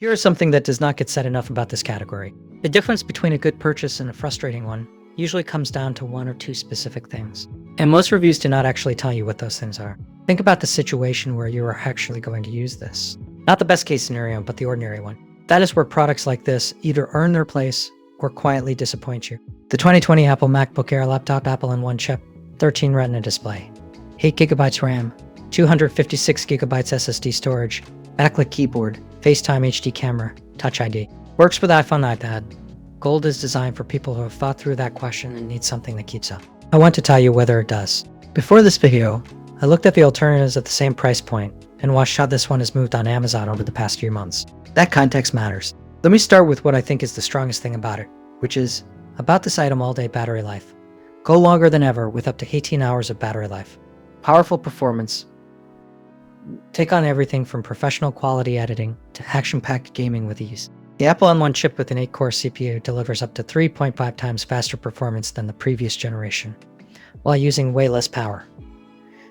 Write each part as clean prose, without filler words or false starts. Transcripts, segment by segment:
Here is something that does not get said enough about this category. The difference between a good purchase and a frustrating one usually comes down to one or two specific things. And most reviews do not actually tell you what those things are. Think about the situation where you are actually going to use this. Not the best case scenario, but the ordinary one. That is where products like this either earn their place or quietly disappoint you. The 2020 Apple MacBook Air laptop, Apple-in-1 chip, 13 Retina display, 8GB RAM, 256GB SSD storage, backlit keyboard, FaceTime HD camera, Touch ID. Works with iPhone, iPad. Gold is designed for people who have thought through that question and need something that keeps up. I want to tell you whether it does. Before this video, I looked at the alternatives at the same price point and watched how this one has moved on Amazon over the past few months. That context matters. Let me start with what I think is the strongest thing about it, which is about this itemAll-Day battery life. Go longer than ever with up to 18 hours of battery life. Powerful performance. Take on everything from professional quality editing to action-packed gaming with ease. The Apple-in-1 chip with an 8-core CPU delivers up to 3.5 times faster performance than the previous generation, while using way less power.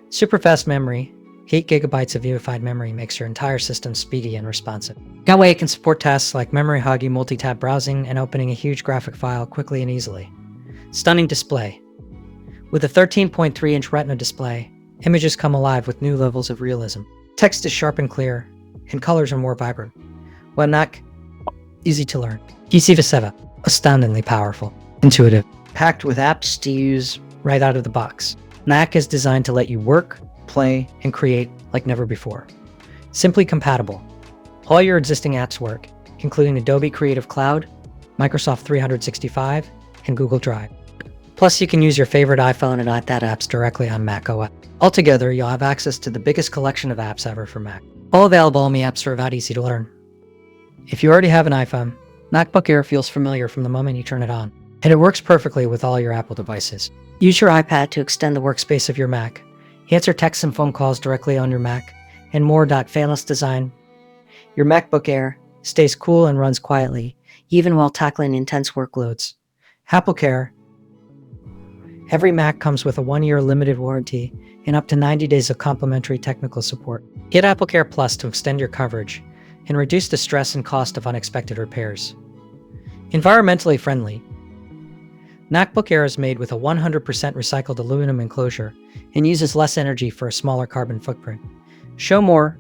Super fast memory, 8GB of unified memory makes your entire system speedy and responsive. That way it can support tasks like memory-hogging, multitab browsing, and opening a huge graphic file quickly and easily. Stunning display. With a 13.3-inch Retina display, images come alive with new levels of realism. Text is sharp and clear, and colors are more vibrant. When not easy to learn. Easy to set up. Astoundingly powerful. Intuitive. Packed with apps to use right out of the box. Mac is designed to let you work, play, and create like never before. Simply compatible. All your existing apps work, including Adobe Creative Cloud, Microsoft 365, and Google Drive. Plus, you can use your favorite iPhone and iPad apps directly on macOS. Altogether, you'll have access to the biggest collection of apps ever for Mac. All available in the App Store, easy to learn. If you already have an iPhone, MacBook Air feels familiar from the moment you turn it on, and it works perfectly with all your Apple devices. Use your iPad to extend the workspace of your Mac, answer texts and phone calls directly on your Mac, and more.Fanless design. Your MacBook Air stays cool and runs quietly, even while tackling intense workloads. AppleCare. Every Mac comes with a 1-year limited warranty and up to 90 days of complimentary technical support. Get AppleCare Plus to extend your coverage and reduce the stress and cost of unexpected repairs. Environmentally friendly. MacBook Air is made with a 100% recycled aluminum enclosure and uses less energy for a smaller carbon footprint. Show more,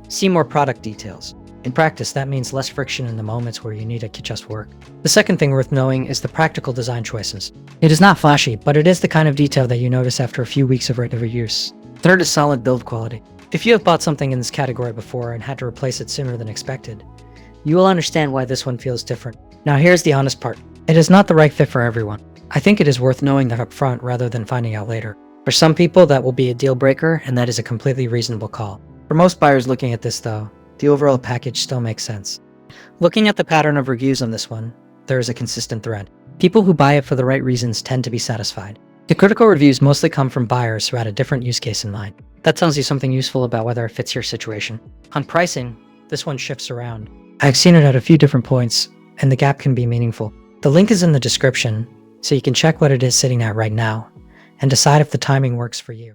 see more product details. In practice, that means less friction in the moments where you need to just work. The second thing worth knowing is the practical design choices. It is not flashy, but it is the kind of detail that you notice after a few weeks of regular use. Third is solid build quality. If you have bought something in this category before and had to replace it sooner than expected, you will understand why this one feels different. Now here's the honest part. It is not the right fit for everyone. I think it is worth knowing that up front rather than finding out later. For some people, that will be a deal breaker, and that is a completely reasonable call. For most buyers looking at this though, the overall package still makes sense. Looking at the pattern of reviews on this one, there is a consistent thread. People who buy it for the right reasons tend to be satisfied. The critical reviews mostly come from buyers who had a different use case in mind. That tells you something useful about whether it fits your situation. On pricing, this one shifts around. I've seen it at a few different points, and the gap can be meaningful. The link is in the description, so you can check what it is sitting at right now, and decide if the timing works for you.